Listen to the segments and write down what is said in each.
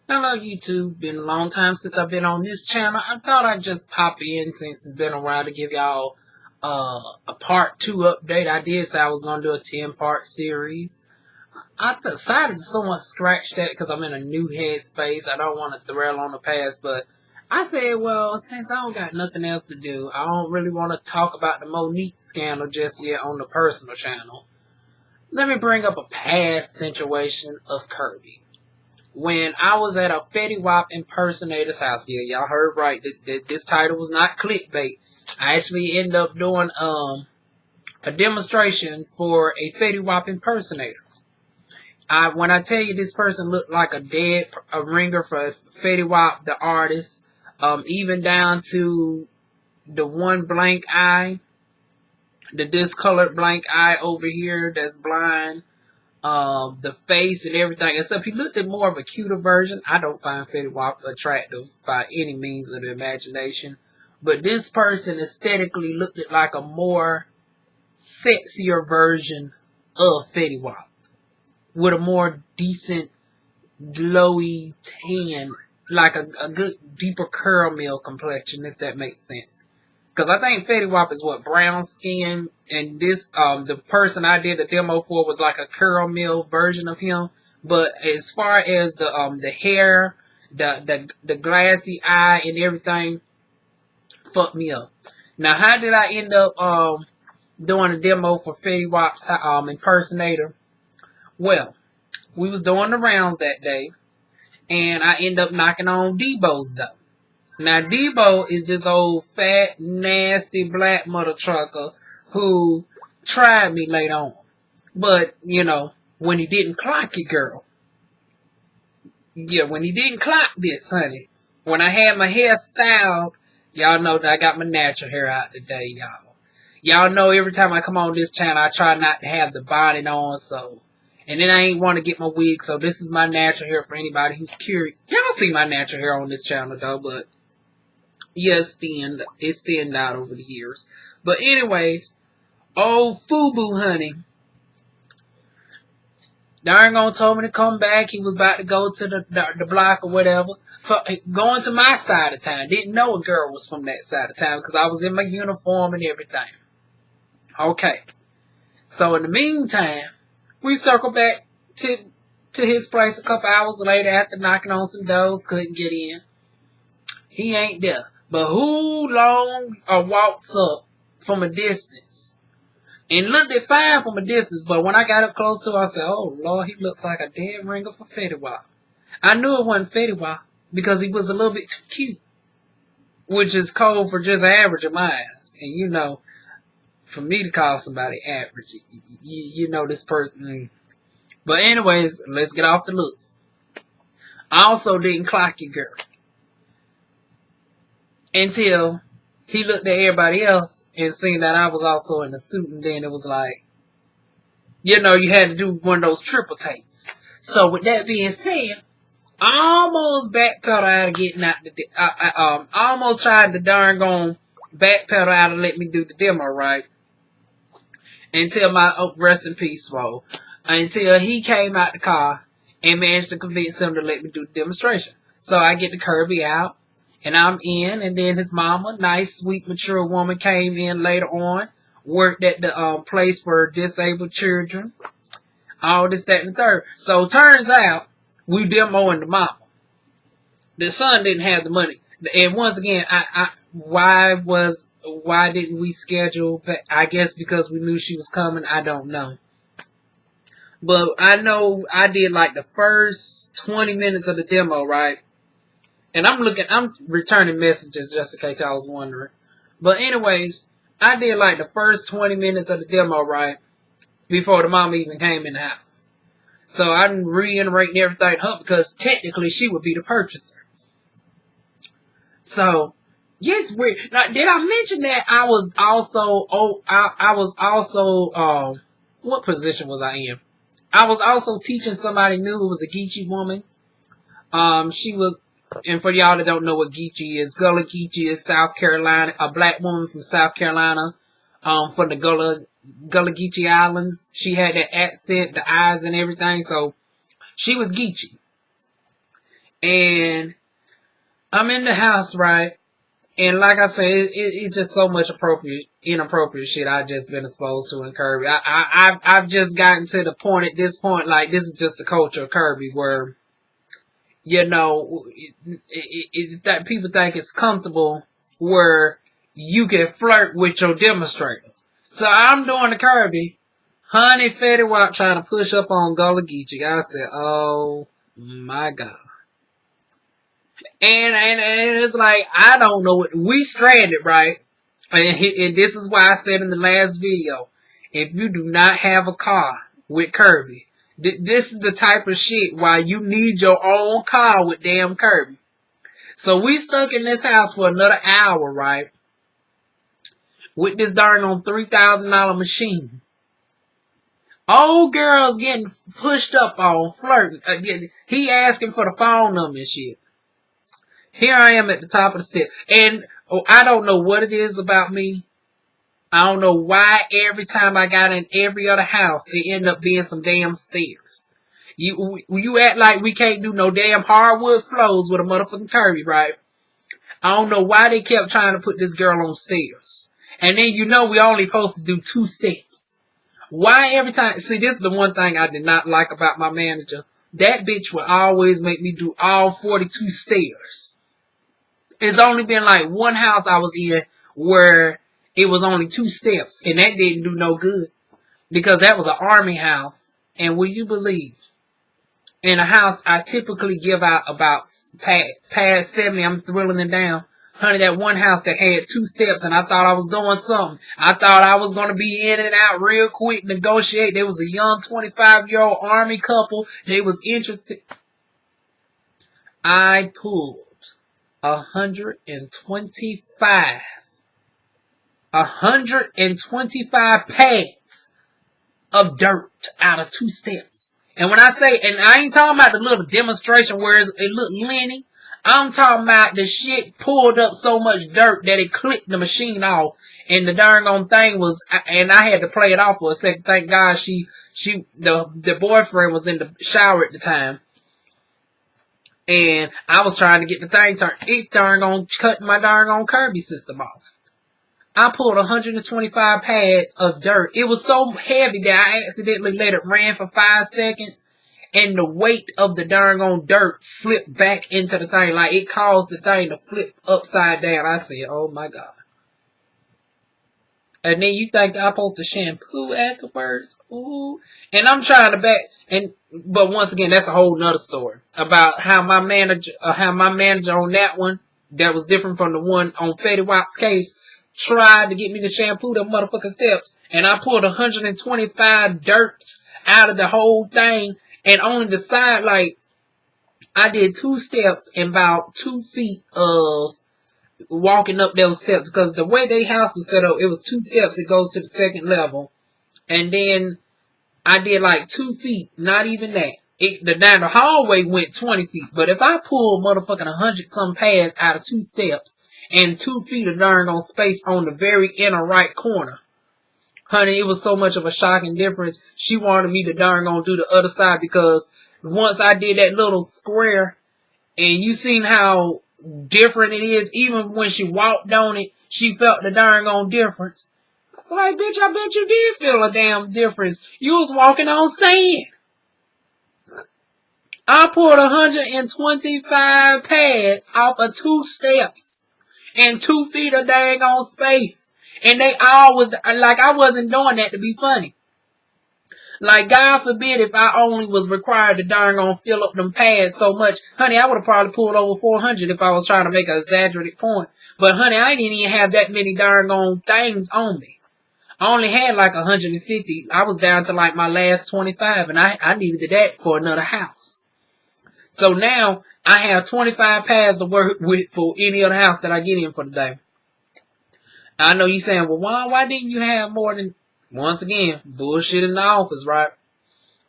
Hello YouTube, been a long time since I've been on this channel. I thought I'd just pop in since it's been a while to give y'all a part 2 update. I did say I was going to do a 10-part series. I decided to somewhat scratch that because I'm in a new headspace. I don't want to dwell on the past, but I said, well, since I don't got nothing else to do, I don't really want to talk about the Monique scandal just yet on the personal channel. Let me bring up a past situation of Kirby. When I was at a Fetty Wap impersonator's house, yeah, y'all heard right. This title was not clickbait. I actually ended up doing a demonstration for a Fetty Wap impersonator. When I tell you this person looked like a ringer for Fetty Wap, the artist, even down to the one blank eye, the discolored blank eye over here that's blind. The face and everything, except he looked at more of a cuter version. I don't find Fetty Wap attractive by any means of the imagination, but this person aesthetically looked at like a more sexier version of Fetty Wap with a more decent glowy tan, like a good deeper caramel complexion, if that makes sense. Because I think Fetty Wap is what, brown skin, and this the person I did the demo for was like a caramel version of him. But as far as the hair, the glassy eye and everything, fucked me up. Now, how did I end up doing a demo for Fetty Wap's impersonator? Well, we was doing the rounds that day, and I ended up knocking on Debo's door. Now, Debo is this old, fat, nasty black mother trucker who tried me later on. But, you know, when he didn't clock it, girl. Yeah, when he didn't clock this, honey. When I had my hair styled, y'all know that I got my natural hair out today, y'all. Y'all know every time I come on this channel, I try not to have the bonnet on, so. And then I ain't want to get my wig, so this is my natural hair for anybody who's curious. Y'all see my natural hair on this channel, though, but. Yeah, it's thinned out over the years. But anyways, old Fubu, honey, darn gone told me to come back. He was about to go to the block or whatever. Going to my side of town. Didn't know a girl was from that side of town because I was in my uniform and everything. Okay. So in the meantime, we circled back to his place a couple hours later after knocking on some doors. Couldn't get in. He ain't there. But who long walks up from a distance and looked at fine from a distance, but when I got up close to him, I said, oh, Lord, he looks like a dead ringer for Fetty Wap. I knew it wasn't Fetty Wap because he was a little bit too cute, which is cold for just average of my eyes. And, you know, for me to call somebody average, you know this person. But anyways, let's get off the looks. I also didn't clock you, girl. Until he looked at everybody else and seen that I was also in a suit, and then it was like, you know, you had to do one of those triple takes. So with that being said, I almost backpedaled out of getting out I almost tried to darn gone backpedal out and let me do the demo, right? Until my rest in peace, Swole. Until he came out the car and managed to convince him to let me do the demonstration. So I get the Kirby out. And I'm in, and then his mama, nice, sweet, mature woman, came in later on, worked at the place for disabled children, all this, that, and the third. So turns out, we demoing the mama. The son didn't have the money. And once again, why didn't we schedule? I guess because we knew she was coming. I don't know. But I know I did like the first 20 minutes of the demo, right? And I'm returning messages just in case I was wondering. But anyways, I did like the first 20 minutes of the demo, right? Before the mama even came in the house. So I'm reiterating everything up because technically she would be the purchaser. So, yes, weird. Now, did I mention that I was also, what position was I in? I was also teaching somebody new who was a Geechee woman. She was, and for y'all that don't know what Geechee is, Gullah Geechee is South Carolina, a black woman from South Carolina, from the Gullah Geechee Islands. She had that accent, the eyes and everything, so She was Geechee. And I'm in the house, right? And like I said, it's just so much inappropriate shit I've just been exposed to in Kirby. I've just gotten to the point at this point, like, this is just the culture of Kirby, where, you know, that people think it's comfortable where you can flirt with your demonstrator. So I'm doing the Kirby, honey, Fetty Wap trying to push up on Gullah Geechee. I said, oh my God. And it's like, I don't know what, we stranded, right? And this is why I said in the last video, if you do not have a car with Kirby, this is the type of shit why you need your own car with damn Kirby. So we stuck in this house for another hour, right? With this darn on $3,000 machine. Old girls getting pushed up on flirting. He asking for the phone number and shit. Here I am at the top of the step. And I don't know what it is about me. I don't know why every time I got in every other house, it ended up being some damn stairs. You act like we can't do no damn hardwood floors with a motherfucking Kirby, right? I don't know why they kept trying to put this girl on stairs. And then you know we only supposed to do 2 steps. Why every time? See, this is the one thing I did not like about my manager. That bitch would always make me do all 42 stairs. It's only been like one house I was in where it was only 2 steps. And that didn't do no good. Because that was an army house. And will you believe? In a house, I typically give out about past 70. I'm thrilling it down. Honey, that one house that had 2 steps and I thought I was doing something. I thought I was going to be in and out real quick, negotiate. There was a young 25-year-old army couple. They was interested. I pulled 125 pads of dirt out of 2 steps. And when I say, and I ain't talking about the little demonstration where it looked linear. I'm talking about the shit pulled up so much dirt that it clicked the machine off. And the darn on thing was, and I had to play it off for a second. Thank God the boyfriend was in the shower at the time. And I was trying to get the thing turned. It darn on cut my darn on Kirby system off. I pulled 125 pads of dirt. It was so heavy that I accidentally let it ran for 5 seconds. And the weight of the darn on dirt flipped back into the thing. Like, it caused the thing to flip upside down. I said, oh my God. And then you think I'm supposed to shampoo afterwards? Ooh. And I'm trying to but once again, that's a whole nother story. About how my manager on that one, that was different from the one on Fetty Wap's case, tried to get me to shampoo the motherfucking steps. And I pulled 125 dirts out of the whole thing. And on the side, like, I did 2 steps and about 2 feet of walking up those steps. Because the way their house was set up, it was 2 steps. It goes to the 2nd level. And then I did like 2 feet. Not even that. Down the hallway went 20 feet. But if I pulled motherfucking 100-some pads out of 2 steps and 2 feet of darn on space on the very inner right corner, honey, it was so much of a shocking difference. She wanted me to darn on do the other side because once I did that little square, and you seen how different it is, even when she walked on it, she felt the darn on difference. It's like, bitch, I bet you did feel a damn difference. You was walking on sand. I pulled 125 pads off of 2 steps and 2 feet of dang on space. And they all was, like, I wasn't doing that to be funny. Like, God forbid if I only was required to darn on fill up them pads so much. Honey, I would have probably pulled over 400 if I was trying to make an exaggerated point. But, honey, I didn't even have that many darn on things on me. I only had like 150. I was down to like my last 25. And I needed that for another house. So now I have 25 pads to work with for any other house that I get in for the day. I know you saying, well, why didn't you have more than, once again, bullshit in the office, right?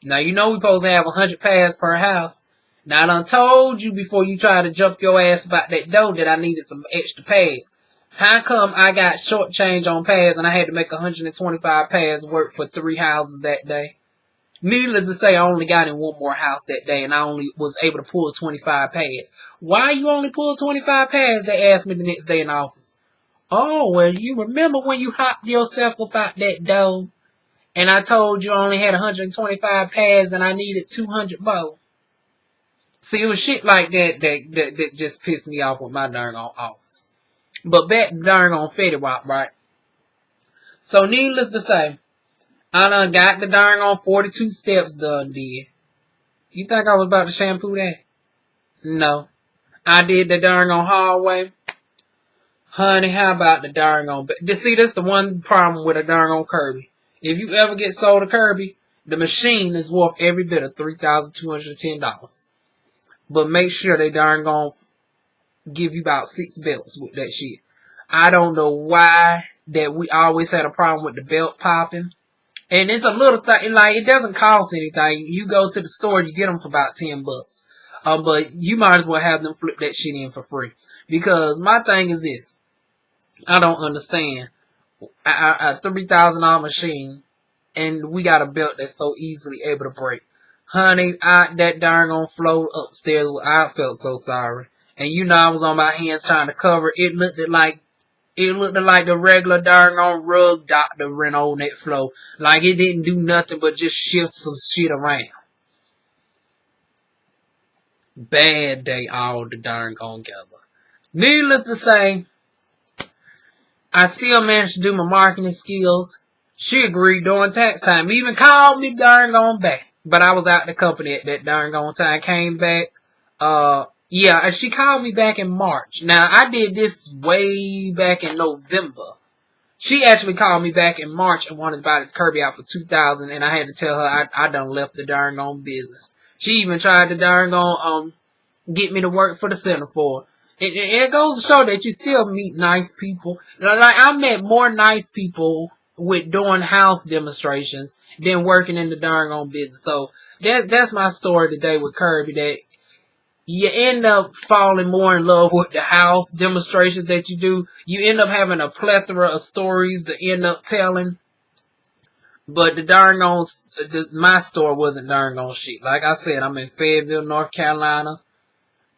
Now, you know we're supposed to have 100 pads per house. Now, I done told you before you try to jump your ass about that dough that I needed some extra pads. How come I got short change on pads and I had to make 125 pads work for 3 houses that day? Needless to say, I only got in one more house that day, and I only was able to pull 25 pads. Why you only pull 25 pads? They asked me the next day in the office. Oh, well, you remember when you hopped yourself up out that door, and I told you I only had 125 pads and I needed 200 more? See, it was shit like that just pissed me off with my darn on office. But back darn on Fetty Wap, right? So needless to say, I done got the darn on 42 steps done, did. You think I was about to shampoo that? No. I did the darn on hallway. Honey, how about the darn on... See, that's the one problem with a darn on Kirby. If you ever get sold a Kirby, the machine is worth every bit of $3,210. But make sure they darn gonna give you about 6 belts with that shit. I don't know why that we always had a problem with the belt popping. And it's a little thing, like, it doesn't cost anything. You go to the store, you get them for about $10. But you might as well have them flip that shit in for free. Because my thing is this. I don't understand. A $3,000 machine, and we got a belt that's so easily able to break. Honey, that darn on float upstairs, I felt so sorry. And you know I was on my hands trying to cover it. Looked like the regular darn on rug doctor ran on that floor. Like it didn't do nothing but just shift some shit around. Bad day all the darn gone together. Needless to say, I still managed to do my marketing skills. She agreed during tax time. Even called me darn gone back. But I was out the company at that darn gone time. Came back. Yeah, and she called me back in March. Now, I did this way back in November. She actually called me back in March and wanted to buy the Kirby out for $2,000, and I had to tell her I done left the darn gone business. She even tried to darn gone get me to work for the center for it. It goes to show that you still meet nice people. Like I met more nice people with doing house demonstrations than working in the darn gone business. So that's my story today with Kirby. That you end up falling more in love with the house demonstrations that you do. You end up having a plethora of stories to end up telling. But the darn on my store wasn't darn on shit. Like I said, I'm in Fayetteville, North Carolina,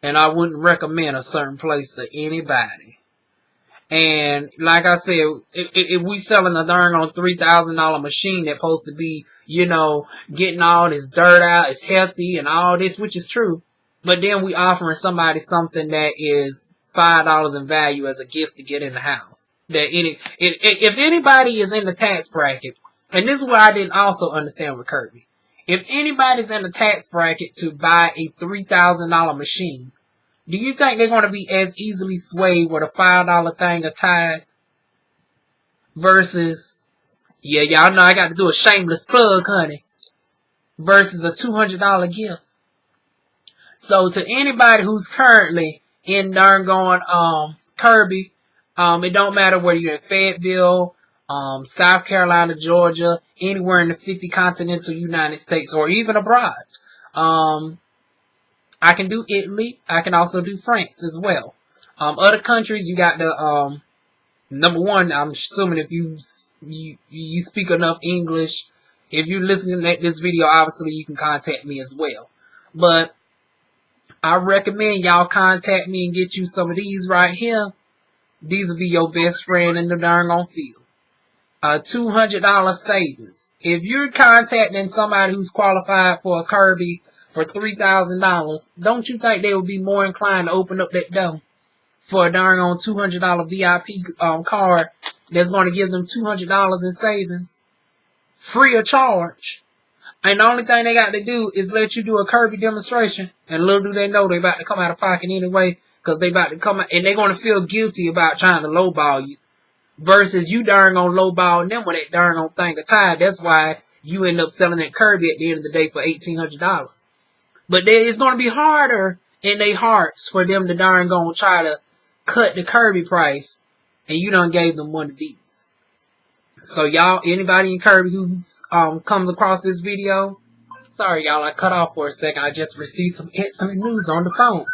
and I wouldn't recommend a certain place to anybody. And like I said, if we selling a darn on $3,000 machine that's supposed to be, you know, getting all this dirt out, it's healthy and all this, which is true. But then we offering somebody something that is $5 in value as a gift to get in the house. If anybody is in the tax bracket, and this is what I didn't also understand with Kirby. If anybody's in the tax bracket to buy a $3,000 machine, do you think they're going to be as easily swayed with a $5 thing of Tide versus, yeah, y'all know I got to do a shameless plug, honey, versus a $200 gift? So to anybody who's currently in darn going Kirby, it don't matter whether you're in Fayetteville, South Carolina, Georgia, anywhere in the 50 continental United States, or even abroad. I can do Italy. I can also do France as well. Other countries, you got the number one. I'm assuming if you speak enough English, if you're listening to this video, obviously you can contact me as well. But I recommend y'all contact me and get you some of these right here. These will be your best friend in the darn on field. A $200 savings. If you're contacting somebody who's qualified for a Kirby for $3,000, don't you think they would be more inclined to open up that door for a darn on $200 VIP card that's going to give them $200 in savings, free of charge? And the only thing they got to do is let you do a Kirby demonstration. And little do they know they about to come out of pocket anyway. Because they about to come out. And they're going to feel guilty about trying to lowball you. Versus you darn on lowball them with that darn on thing of Tide. That's why you end up selling that Kirby at the end of the day for $1,800. But it's going to be harder in their hearts for them to darn going to try to cut the Kirby price. And you done gave them one of these. So y'all, anybody in Kirby who's comes across this video, sorry y'all, I cut off for a second. I just received some excellent news on the phone.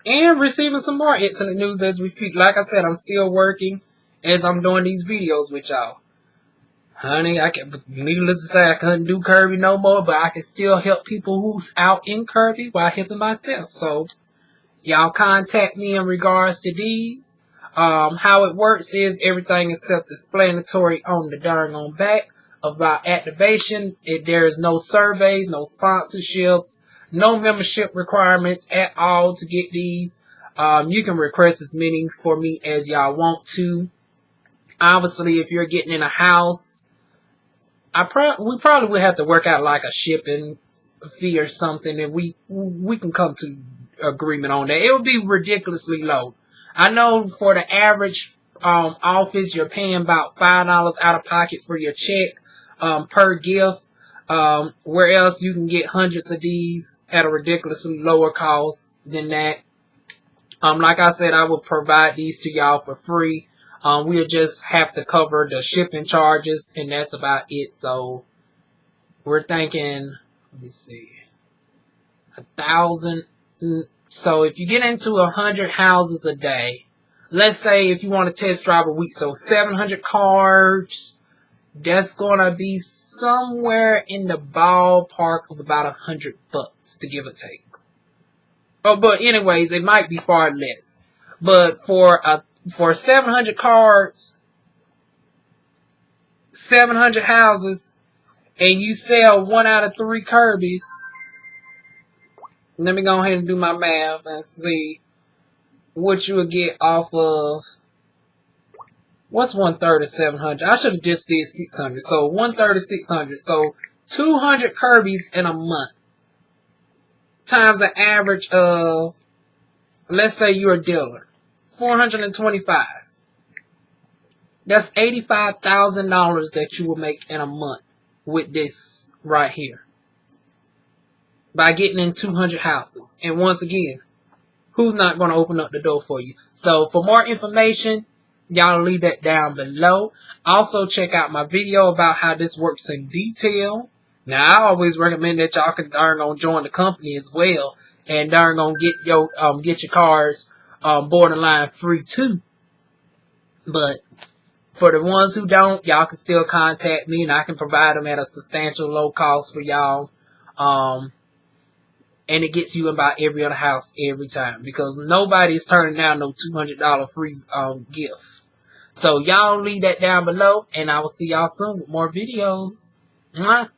And receiving some more excellent news as we speak. Like I said, I'm still working as I'm doing these videos with y'all. Honey, needless to say, I couldn't do Kirby no more, but I can still help people who's out in Kirby while helping myself. So, y'all contact me in regards to these. How it works is everything is self-explanatory on the darn on back about activation. There is no surveys, no sponsorships, no membership requirements at all to get these. You can request as many for me as y'all want to. Obviously, if you're getting in a house, we probably would have to work out like a shipping fee or something, and we can come to agreement on that. It would be ridiculously low. I know for the average office, you're paying about $5 out of pocket for your check per gift. Where else you can get hundreds of these at a ridiculously lower cost than that. Like I said, I will provide these to y'all for free. We'll just have to cover the shipping charges, and that's about it. So we're thinking, let me see, 1,000. So if you get into 100 houses a day, let's say if you want to test drive a week, so 700 cards, that's going to be somewhere in the ballpark of about $100 to give or take. Oh, but anyways, it might be far less. But for 700 cards, 700 houses, and you sell 1 out of 3 Kirby's, let me go ahead and do my math and see what you would get off of. What's 1/3 of 700? I should have just did 600. So 1/3 of 600. So 200 Kirby's in a month times an average of, let's say you're a dealer, 425. That's $85,000 that you will make in a month with this right here by getting in 200 houses. And once again, who's not going to open up the door for you? So for more information, y'all leave that down below. Also, check out my video about how this works in detail. Now, I always recommend that y'all can darn gonna join the company as well, and darn gonna get your cards borderline free too. But for the ones who don't, y'all can still contact me, and I can provide them at a substantial low cost for y'all. And it gets you about every other house every time, because nobody's turning down no $200 free gift. So y'all leave that down below, and I will see y'all soon with more videos. Mwah.